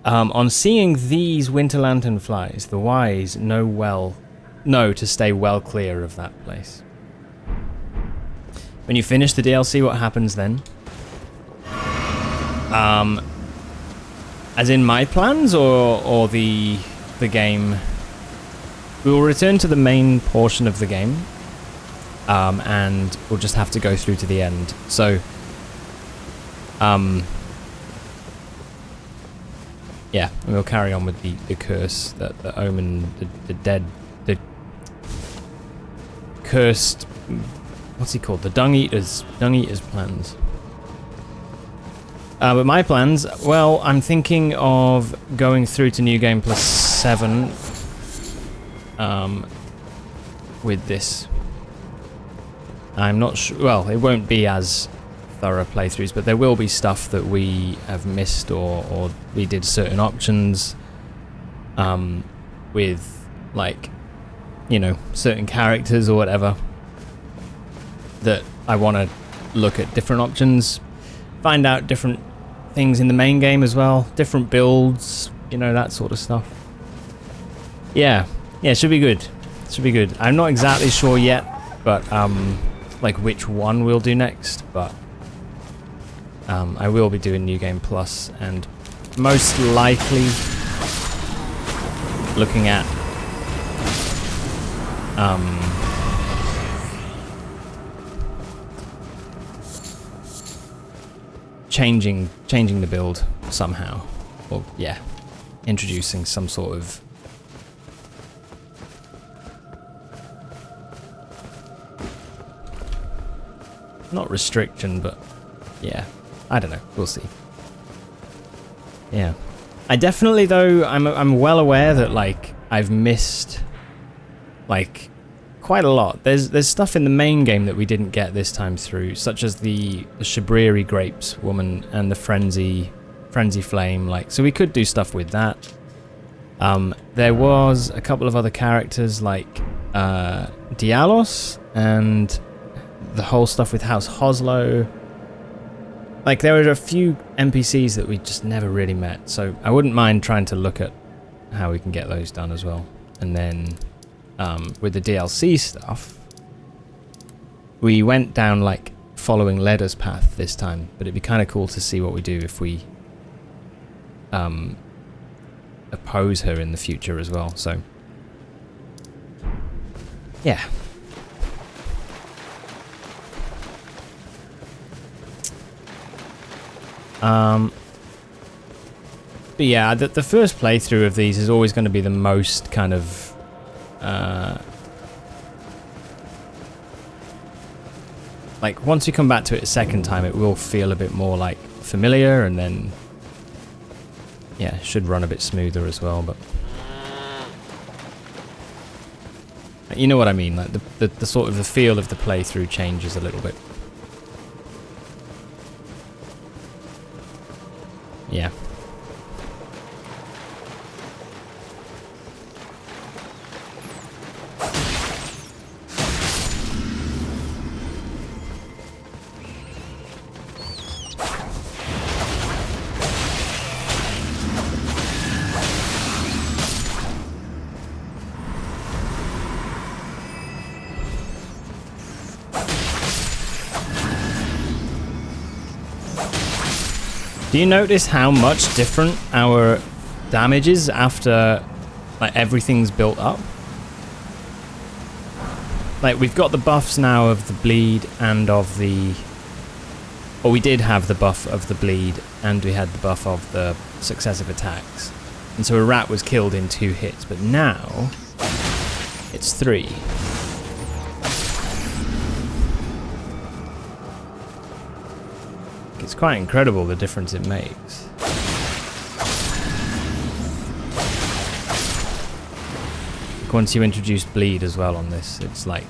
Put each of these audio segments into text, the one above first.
On seeing these winter lanternflies, the wise know to stay well clear of that place. When you finish the DLC, what happens then? As in my plans, or the game? We will return to the main portion of the game, and we'll just have to go through to the end. So, yeah, and we'll carry on with the curse, the omen, the dead, the cursed. What's he called? The Dung Eater's plans. But my plans, well, I'm thinking of going through to New Game Plus 7 with this. I'm not sure, well, it won't be as thorough playthroughs, but there will be stuff that we have missed, or we did certain options with, like, you know, certain characters or whatever, that I want to look at different options, find out different things in the main game as well, different builds, you know, that sort of stuff. Yeah, it should be good. I'm not exactly sure yet, but like which one we'll do next, but I will be doing New Game Plus, and most likely looking at changing the build somehow, or yeah, introducing some sort of not restriction, but yeah, I don't know, we'll see. Yeah, I definitely, though, I'm well aware that, like, I've missed, like, quite a lot. There's stuff in the main game that we didn't get this time through, such as the Shabriri Grapes woman and the Frenzy Flame, like, so we could do stuff with that. There was a couple of other characters, like Dialos and the whole stuff with House Hoslo. Like, there were a few NPCs that we just never really met, so I wouldn't mind trying to look at how we can get those done as well. And then with the DLC stuff, we went down, like, following Leda's path this time, but it'd be kind of cool to see what we do if we oppose her in the future as well, so yeah. But yeah, the first playthrough of these is always going to be the most kind of like, once you come back to it a second time, it will feel a bit more like familiar, and then yeah, it should run a bit smoother as well. But you know what I mean, like the sort of the feel of the playthrough changes a little bit. Yeah. Do you notice how much different our damage is after, like, everything's built up? Like, we've got the buffs now of the bleed and of the... Or we did have the buff of the bleed, and we had the buff of the successive attacks. And so a rat was killed in 2 hits, but now it's 3. It's quite incredible the difference it makes. Once you introduce bleed as well on this, it's like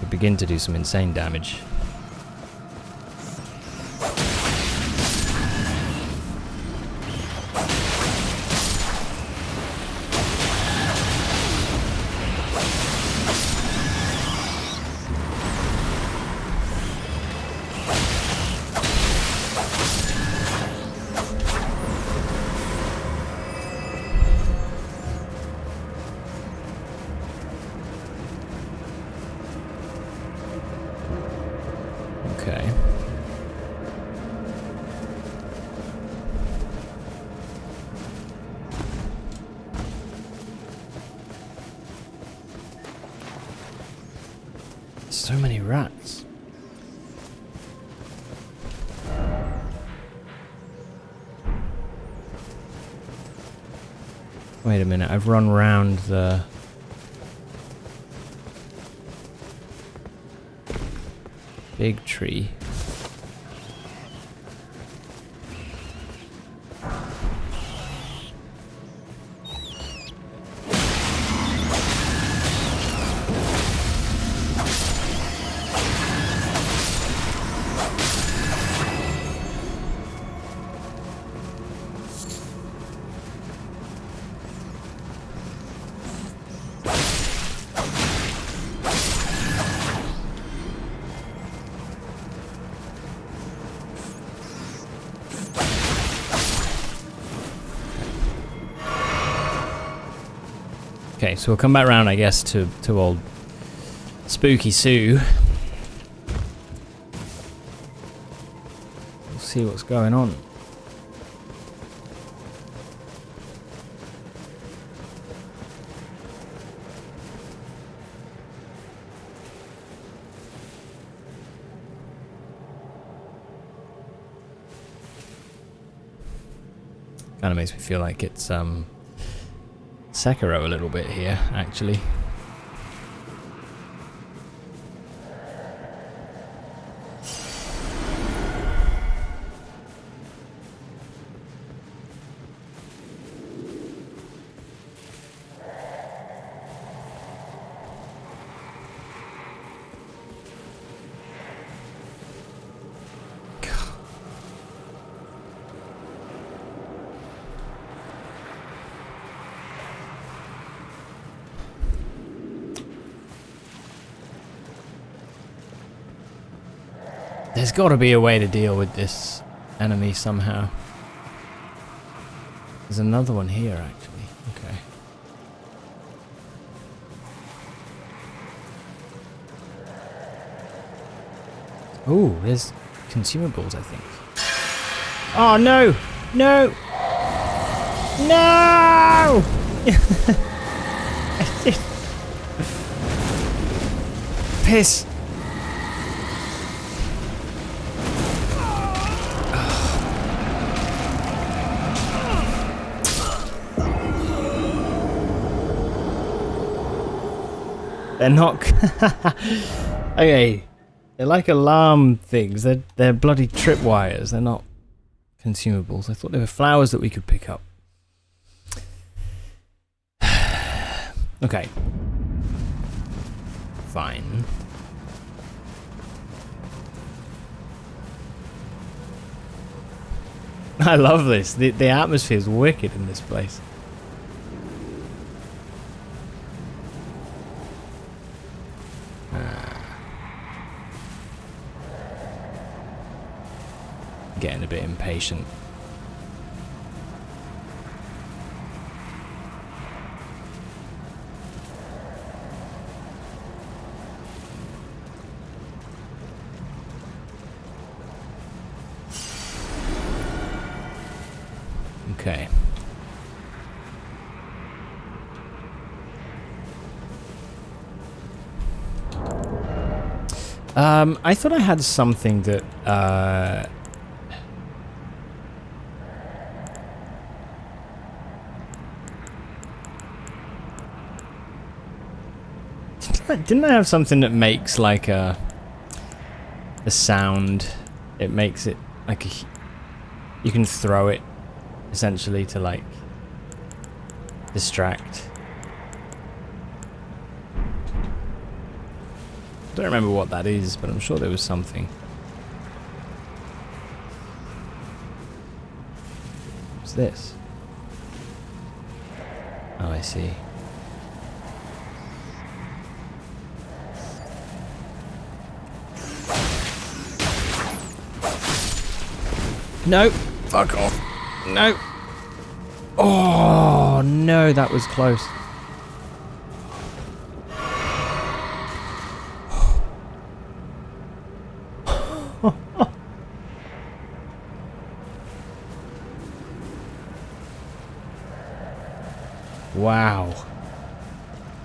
you begin to do some insane damage. Okay. So many rats. Wait a minute, I've run round the... big tree. Okay, so we'll come back round, I guess, to old Spooky Sue. We'll see what's going on. Kind of makes me feel like it's Sekiro a little bit here, actually. There's got to be a way to deal with this enemy somehow. There's another one here, actually. Okay. Ooh, there's consumables, I think. Oh, no! No! No! Piss! They're not... Okay. They're like alarm things. They're bloody tripwires. They're not consumables. I thought they were flowers that we could pick up. Okay. Fine. I love this. The atmosphere is wicked in this place. Getting a bit impatient. Okay. I thought I had something that didn't I have something that makes like a sound? It makes it like you can throw it essentially to like distract. I don't remember what that is, but I'm sure there was something. What's this? Oh, I see. No! Fuck off! No! Oh, no, that was close. Wow.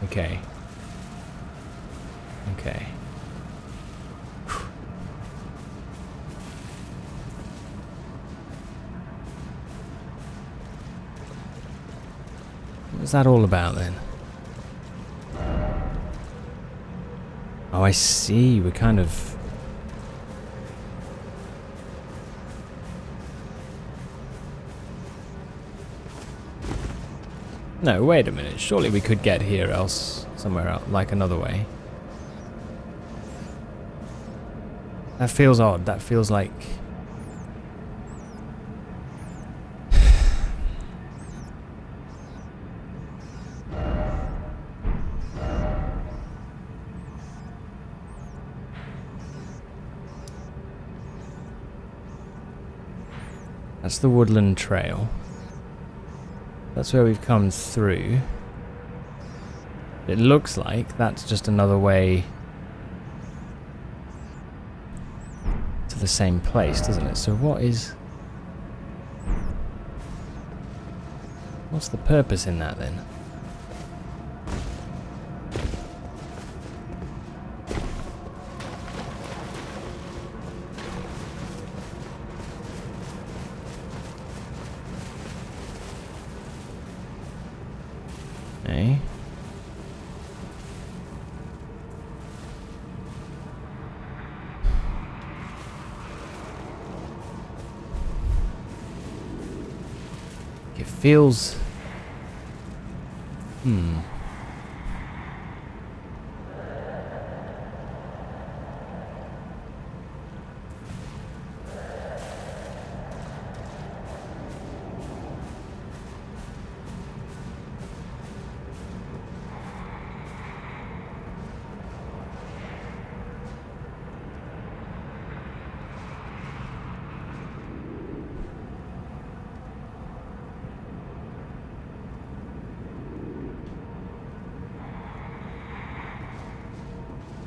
Okay. Okay. What's that all about then? Oh, I see. We're kind of... No, wait a minute. Surely we could get here else somewhere else, like another way. That feels odd. That feels like... That's the woodland trail. That's where we've come through. It looks like that's just another way to the same place, doesn't it? So what is... What's the purpose in that then? It feels...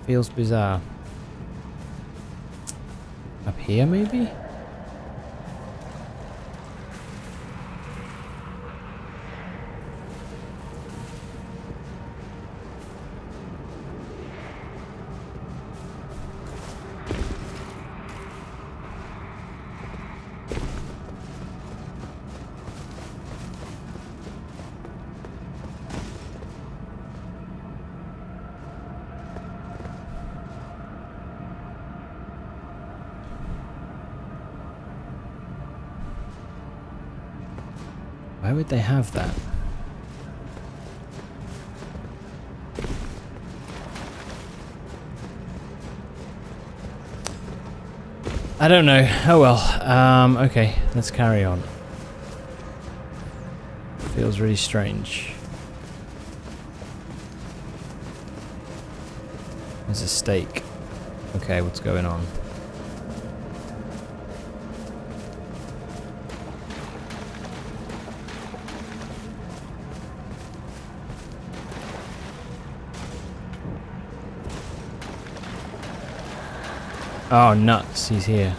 Feels bizarre. Up here, maybe? Why would they have that? I don't know. Oh well. Okay, let's carry on. Feels really strange. There's a stake. Okay, what's going on? Oh, nuts, he's here.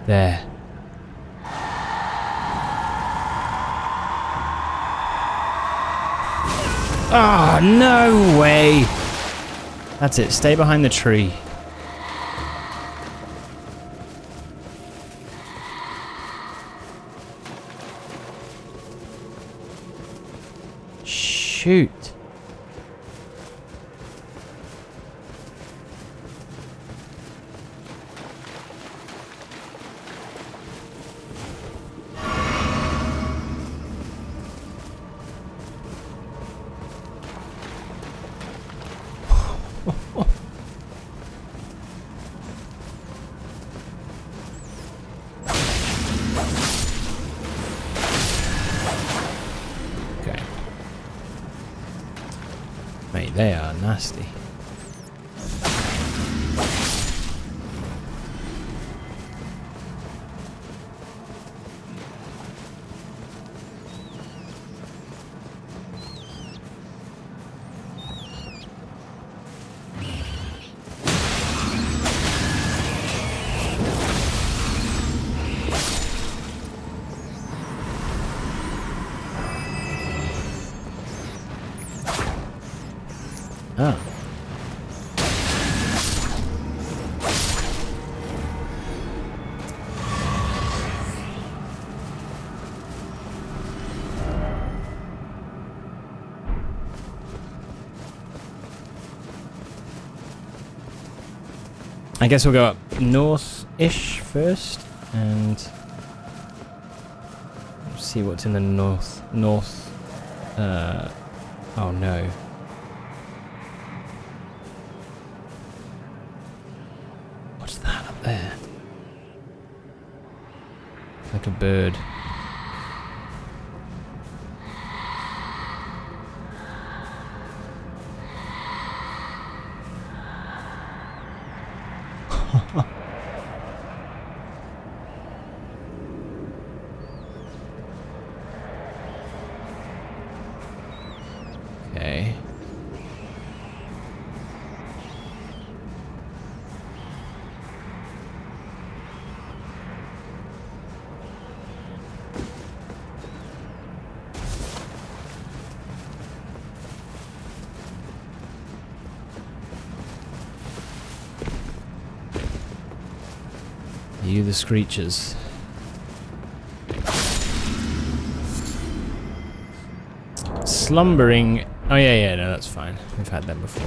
There. Oh, no way! That's it, stay behind the tree. Shoot. Mate, they are nasty. I guess we'll go up north-ish first and see what's in the north. Oh no. What's that up there? Like a bird. Okay. You the screechers. Slumbering. Oh yeah, no, that's fine. We've had them before.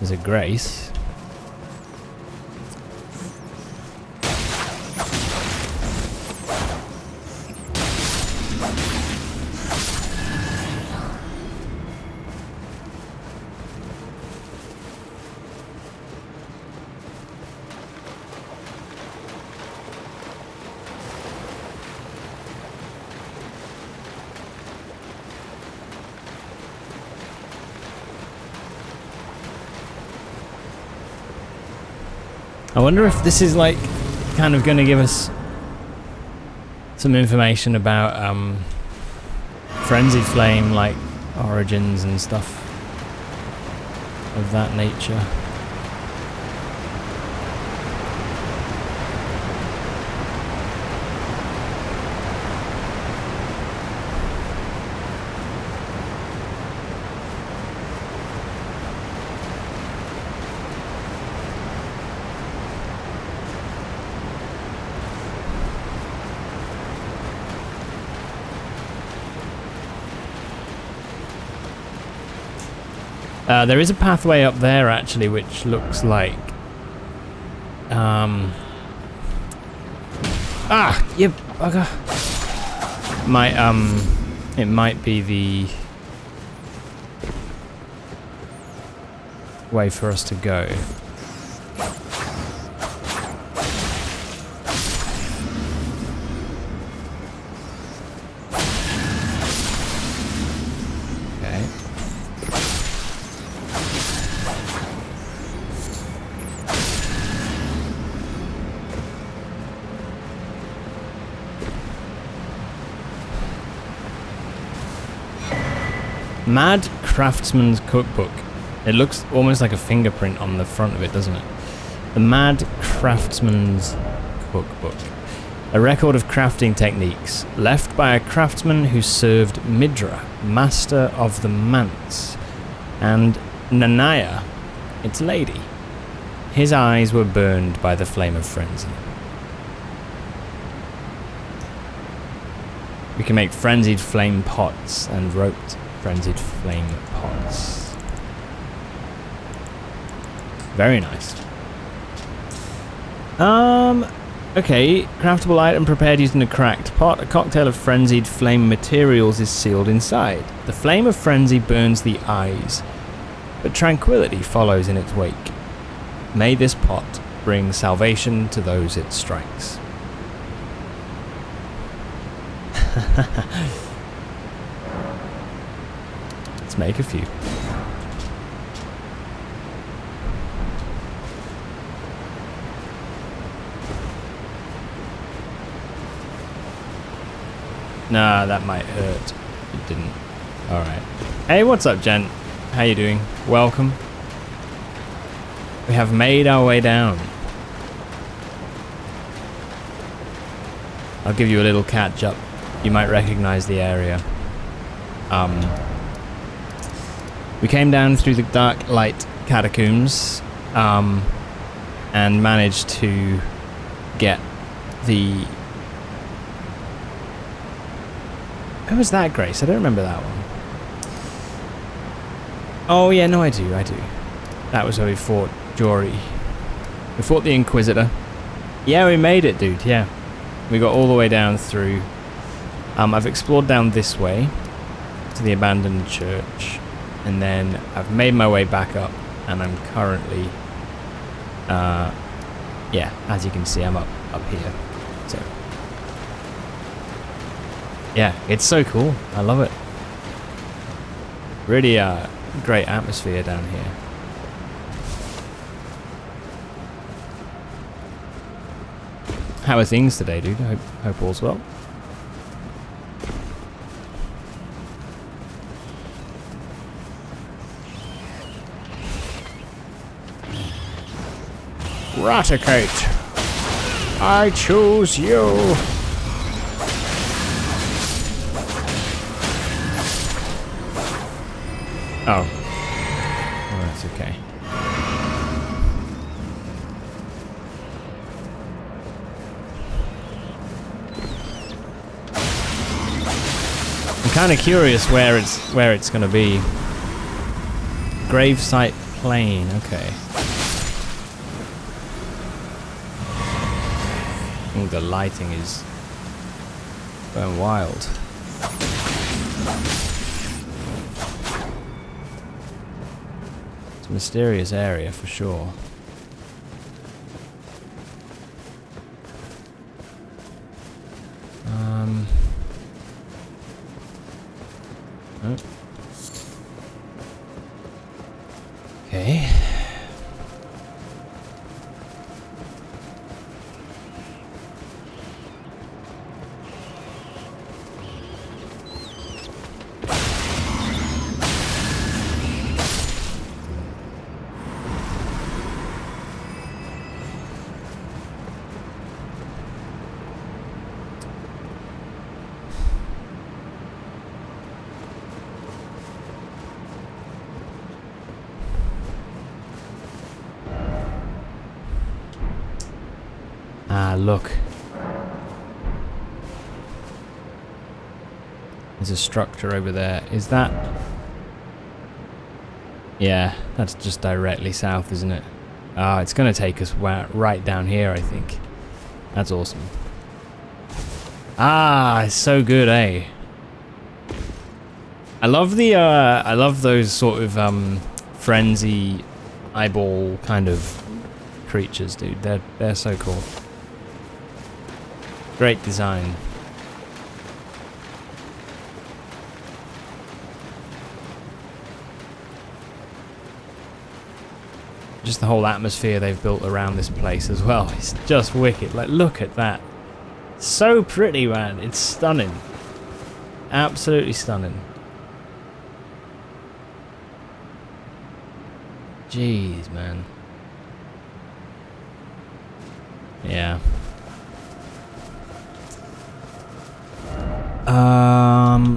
There's a Grace. I wonder if this is like kind of going to give us some information about Frenzied Flame, like origins and stuff of that nature. There is a pathway up there actually, which looks like you bugger. It might be the way for us to go. Mad Craftsman's Cookbook. It looks almost like a fingerprint on the front of it, doesn't it? The Mad Craftsman's Cookbook. A record of crafting techniques left by a craftsman who served Midra, master of the manse, and Nanaya, its lady. His eyes were burned by the flame of frenzy. We can make frenzied flame pots and roped frenzied flame pots. Very nice. Okay, craftable item prepared using a cracked pot. A cocktail of frenzied flame materials is sealed inside. The flame of frenzy burns the eyes, but tranquility follows in its wake. May this pot bring salvation to those it strikes. Let's make a few. Nah, that might hurt. It didn't. Alright. Hey, what's up, gent? How you doing? Welcome. We have made our way down. I'll give you a little catch up. You might recognize the area. We came down through the dark light catacombs and managed to get the Who was that, Grace? I don't remember that one. Oh, yeah, no, I do. That was where we fought Jory. We fought the Inquisitor. Yeah, we made it, dude, yeah. We got all the way down through. I've explored down this way to the abandoned church. And then I've made my way back up. And I'm currently... yeah, as you can see, I'm up here. So... yeah, it's so cool. I love it. Really great atmosphere down here. How are things today, dude? Hope all's well. Raticate! I choose you! Oh. Oh, that's okay. I'm kind of curious where it's going to be. Gravesite Plain, okay. Ooh, the lighting is going wild. It's a mysterious area for sure. Oh. Okay. Ah, look. There's a structure over there. Is that... yeah, that's just directly south, isn't it? Ah, it's going to take us right down here, I think. That's awesome. Ah, it's so good, eh? I love the, I love those sort of, frenzy eyeball kind of creatures, dude. They're so cool. Great design. Just the whole atmosphere they've built around this place as well. It's just wicked. Like, look at that. So pretty, man. It's stunning. Absolutely stunning. Jeez, man. Yeah.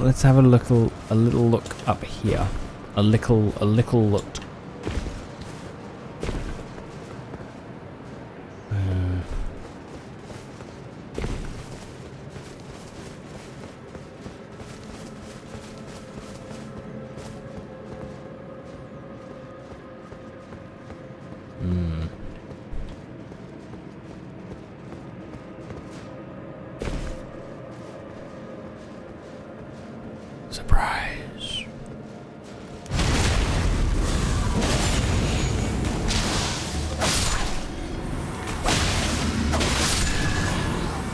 Let's have a little look up here. A little look. Surprise.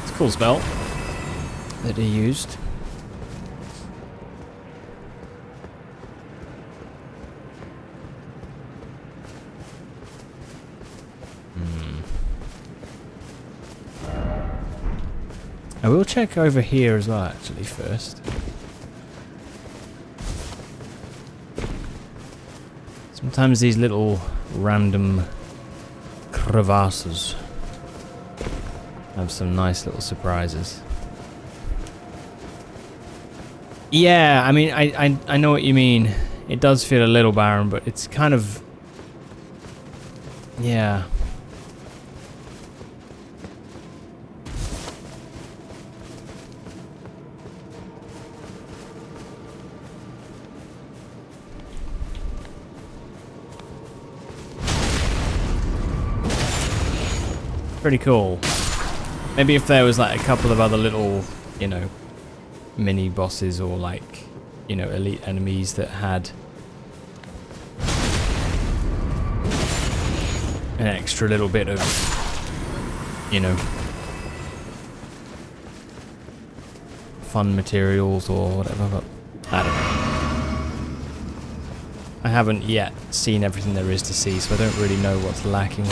It's a cool spell that he used. I will check over here as well, actually, first. Sometimes these little random crevasses have some nice little surprises. Yeah, I mean, I know what you mean. It does feel a little barren, but it's kind of... yeah. pretty cool. Maybe if there was like a couple of other little, you know, mini bosses or like, you know, elite enemies that had an extra little bit of, you know, fun materials or whatever, but I don't know. I haven't yet seen everything there is to see, so I don't really know what's lacking.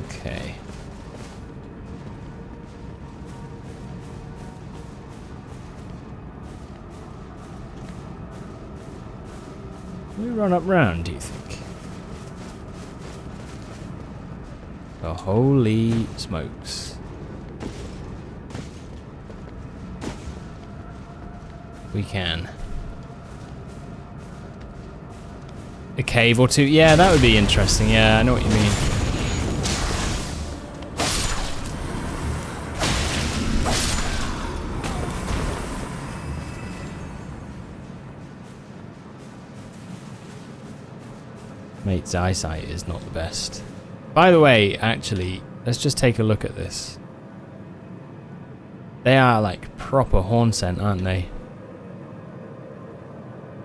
Okay. Can we run up round, do you think? Oh, holy smokes. We can. A cave or two? Yeah, that would be interesting. Yeah, I know what you mean. Mate's eyesight is not the best. By the way, actually, let's just take a look at this. They are like proper horn scent, aren't they?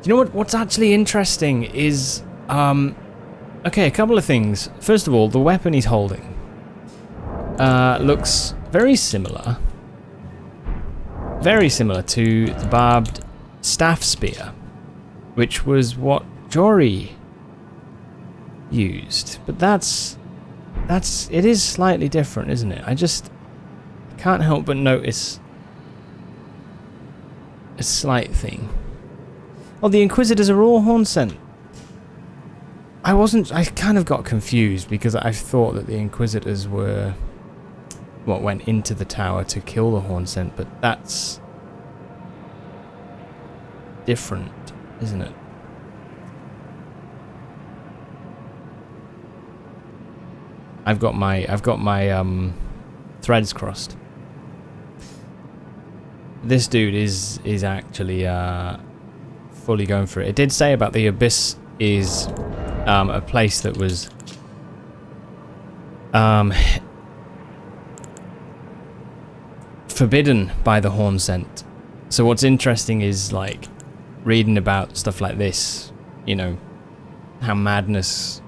Do you know what's actually interesting is, okay, a couple of things. First of all, the weapon he's holding looks very similar to the barbed staff spear, which was what Jory used. But it is slightly different, isn't it? I can't help but notice a slight thing. Oh, the Inquisitors are all horn scent. I kind of got confused because I thought that the Inquisitors were what went into the tower to kill the horn scent, but that's different, isn't it? I've got my threads crossed. This dude is actually fully going for it. It did say about the Abyss is a place that was forbidden by the horn scent. So what's interesting is like reading about stuff like this, you know, how madness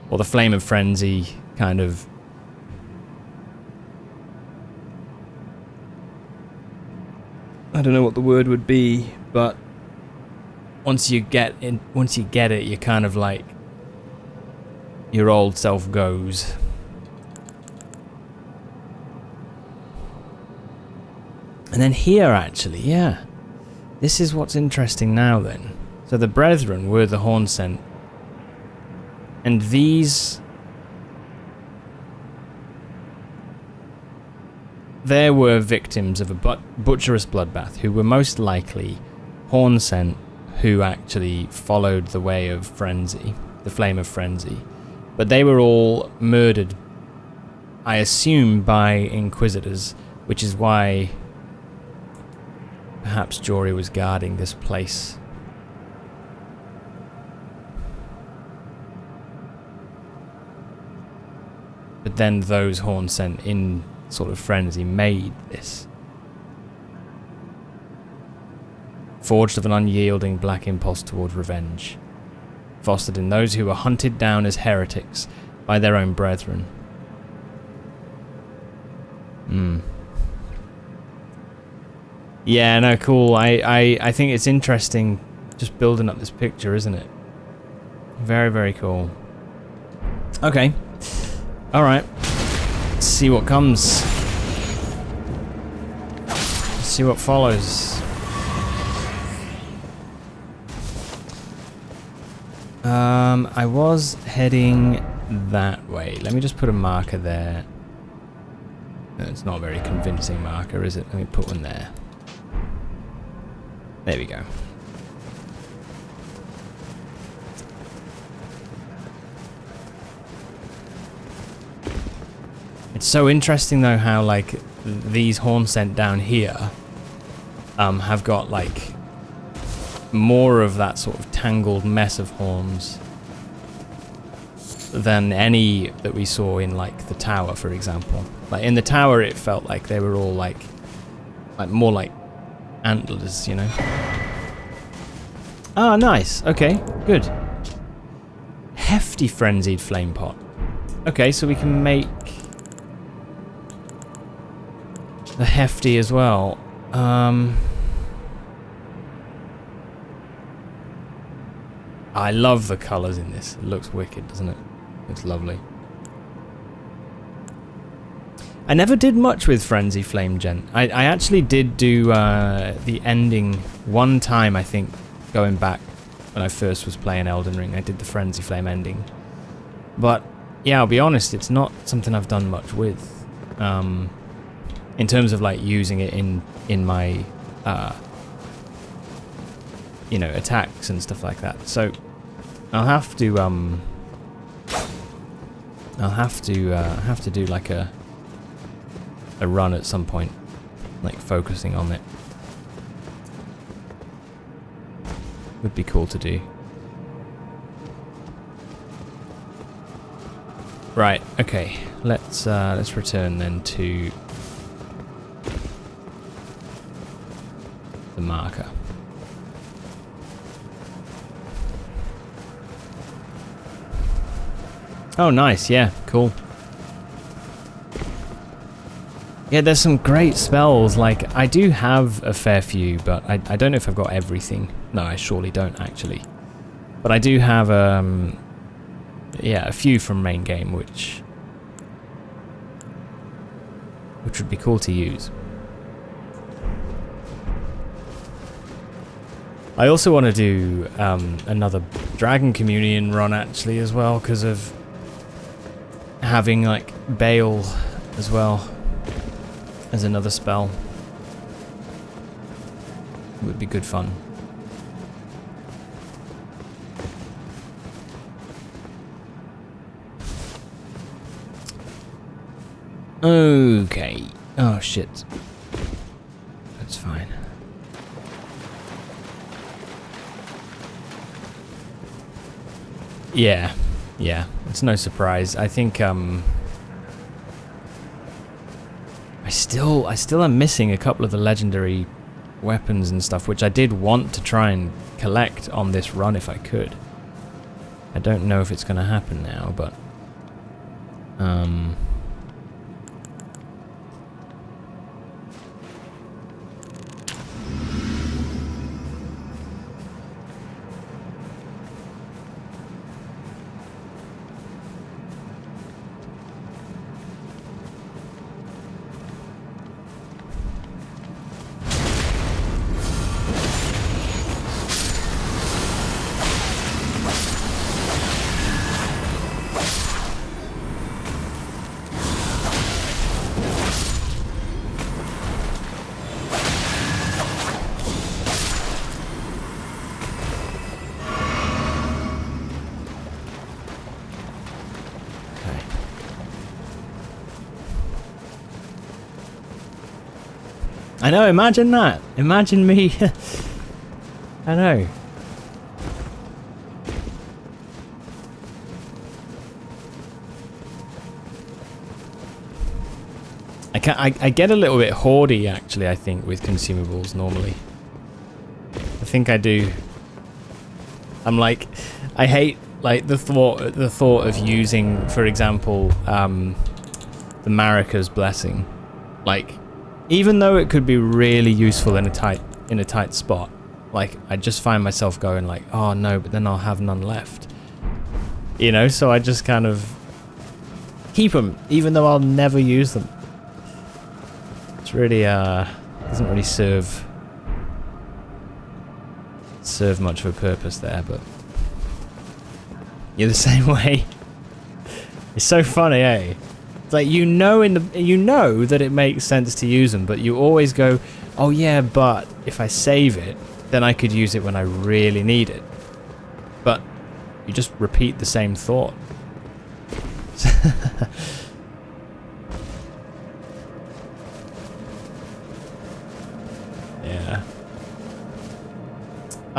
or the flame of frenzy kind of I don't know what the word would be, but once you get it, you're kind of like your old self goes. And then here, actually, yeah, this is what's interesting now. Then, so the Brethren were the horn scent, and these. There were victims of a butcherous bloodbath who were most likely horn scent who actually followed the way of frenzy, the flame of frenzy. But they were all murdered, I assume, by Inquisitors, which is why perhaps Jory was guarding this place. But then those horn scent in sort of frenzy made this. Forged of an unyielding black impulse toward revenge, fostered in those who were hunted down as heretics by their own brethren. Yeah, no, cool. I think it's interesting just building up this picture, isn't it? Very, very cool. Okay. Alright. Let's see what comes. Let's see what follows. I was heading that way. Let me just put a marker there. No, it's not a very convincing marker, is it? Let me put one there. There we go. It's so interesting though how like these horn scent down here have got like more of that sort of tangled mess of horns than any that we saw in like the tower, for example. Like in the tower it felt like they were all like more like antlers, you know. Ah, nice. Okay, good. Hefty frenzied flame pot. Okay, so we can make the hefty as well. I love the colours in this. It looks wicked, doesn't it? It's lovely. I never did much with Frenzy Flame Gen. I actually did do the ending one time, I think, going back when I first was playing Elden Ring. I did the Frenzy Flame ending. But, yeah, I'll be honest, it's not something I've done much with. In terms of, like, using it in my, you know, attacks and stuff like that. So, I'll have to do, like, a run at some point, like focusing on it. Would be cool to do. Right, okay. Let's return then to the marker. Oh, nice. Yeah, cool. Yeah, there's some great spells. Like, I do have a fair few, but I don't know if I've got everything. No, I surely don't, actually. But I do have, yeah, a few from main game, which would be cool to use. I also want to do another Dragon Communion run, actually, as well, because of having, like, Bale as well as another spell. It would be good fun. Okay. Oh, shit. That's fine. Yeah. Yeah. It's no surprise. I think, I still am missing a couple of the legendary weapons and stuff, which I did want to try and collect on this run if I could. I don't know if it's going to happen now, but I know, imagine that. Imagine me. I know. I get a little bit hoardy, actually, I think, with consumables normally. I think I do. I'm like, I hate like the thought of using, for example, the Marika's Blessing. Like, even though it could be really useful in a tight spot, like, I just find myself going like, oh no, but then I'll have none left. You know, so I just kind of keep them, even though I'll never use them. It's really, doesn't really serve much of a purpose there, but you're the same way. It's so funny, eh? It's like, you know that it makes sense to use them, but you always go, oh yeah, but if I save it, then I could use it when I really need it. But you just repeat the same thought.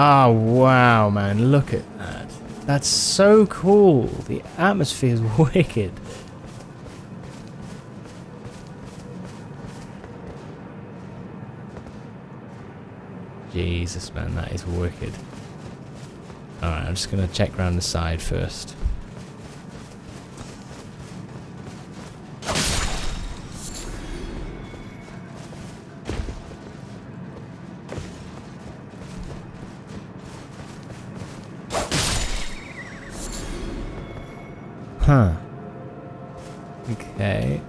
Oh, wow, man. Look at that. That's so cool. The atmosphere is wicked. Jesus, man, that is wicked. Alright, I'm just going to check around the side first. Huh. Okay.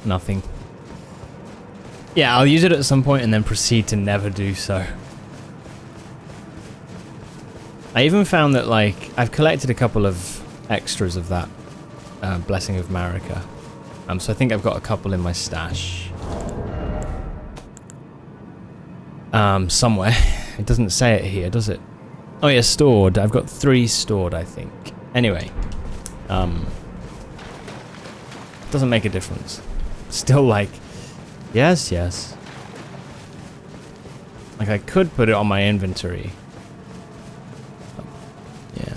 Nothing. Yeah, I'll use it at some point and then proceed to never do so. I even found that, like, I've collected a couple of extras of that Blessing of Marika. So I think I've got a couple in my stash. Somewhere. It doesn't say it here, does it? Oh yeah, stored. I've got 3 stored, I think. Anyway. Doesn't make a difference. Still like, yes, yes. Like I could put it on my inventory. Yeah.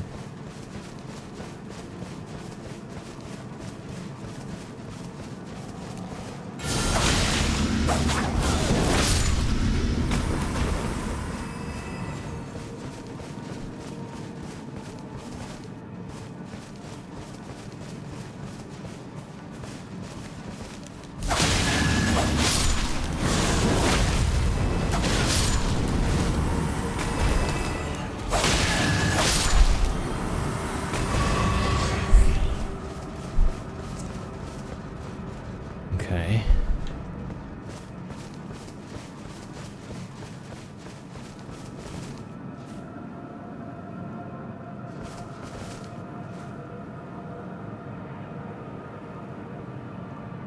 Okay.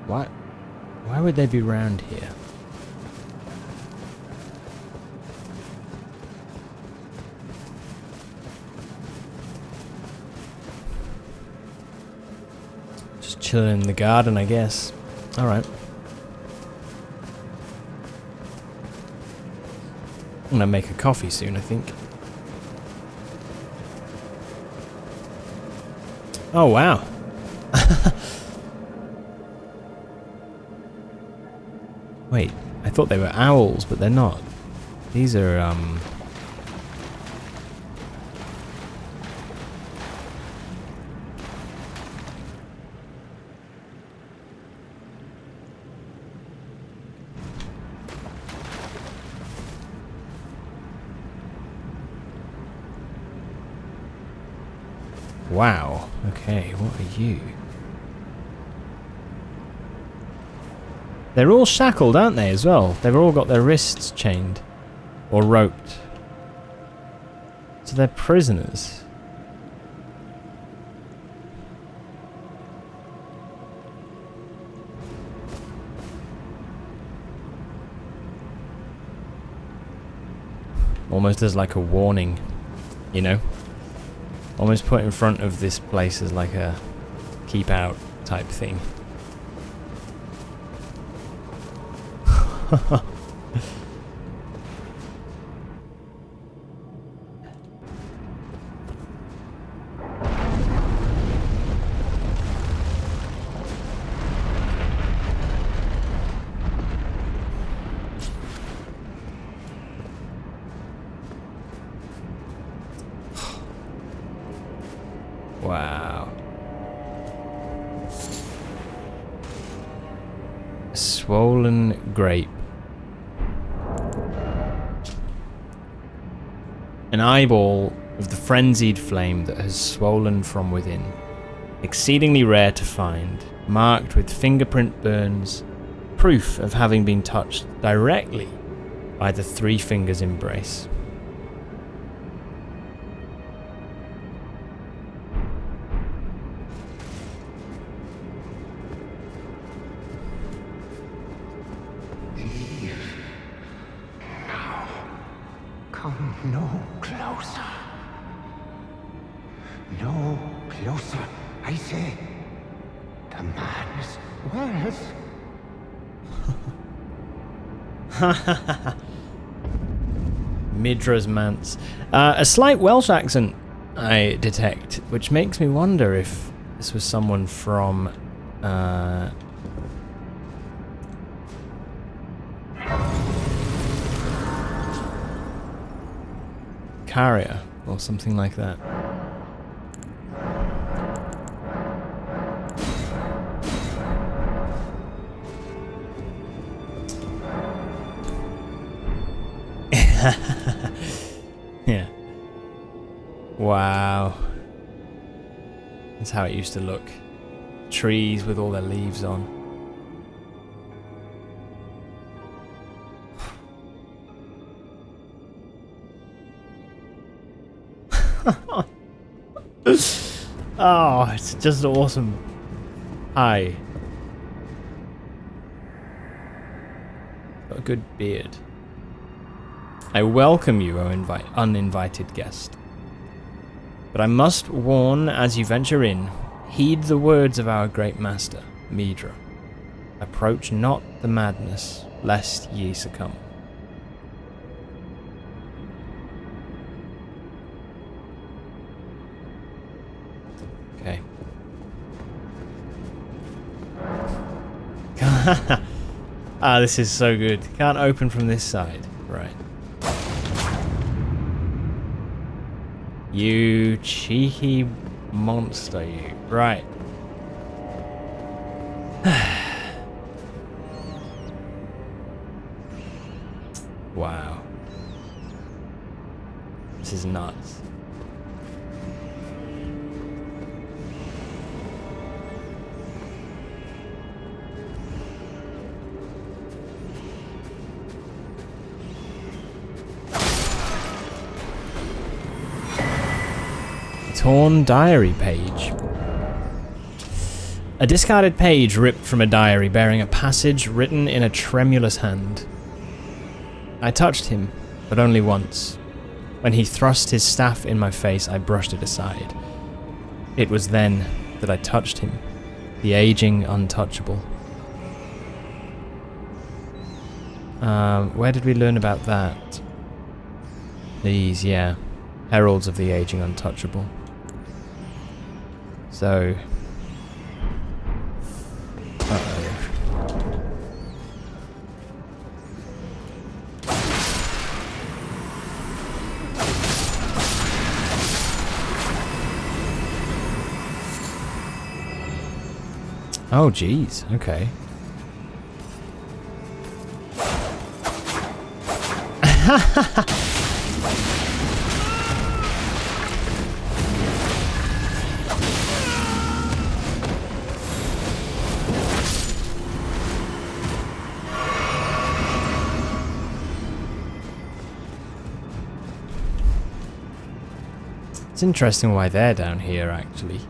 What? Why would they be round here? Just chilling in the garden, I guess. Alright. I'm gonna make a coffee soon, I think. Oh, wow. Wait, I thought they were owls, but they're not. These are, wow. Okay, what are you? They're all shackled, aren't they, as well? They've all got their wrists chained. Or roped. So they're prisoners. Almost as like a warning, you know? Almost put in front of this place as like a keep out type thing. Wow. A swollen grape. An eyeball of the frenzied flame that has swollen from within. Exceedingly rare to find, marked with fingerprint burns, proof of having been touched directly by the 3 fingers embrace. Come no closer. No closer. I I say, the madness was. Midra's manse. A slight Welsh accent I detect, which makes me wonder if this was someone from Carrier or something like that. Yeah. Wow. That's how it used to look. Trees with all their leaves on. Oh, it's just awesome. Hi. Got a good beard. I welcome you, O uninvited guest. But I must warn as you venture in, heed the words of our great master, Midra. Approach not the madness, lest ye succumb. Okay. Ah, this is so good. Can't open from this side. Right. You cheeky monster, you. Right. Wow. This is nuts. Torn diary page. A discarded page ripped from a diary bearing a passage written in a tremulous hand. I touched him, but only once. When he thrust his staff in my face, I brushed it aside. It was then that I touched him, the aging untouchable. Where did we learn about that? These, yeah. Heralds of the aging untouchable. So... uh-oh. Oh, geez. Okay. It's interesting why they're down here, actually.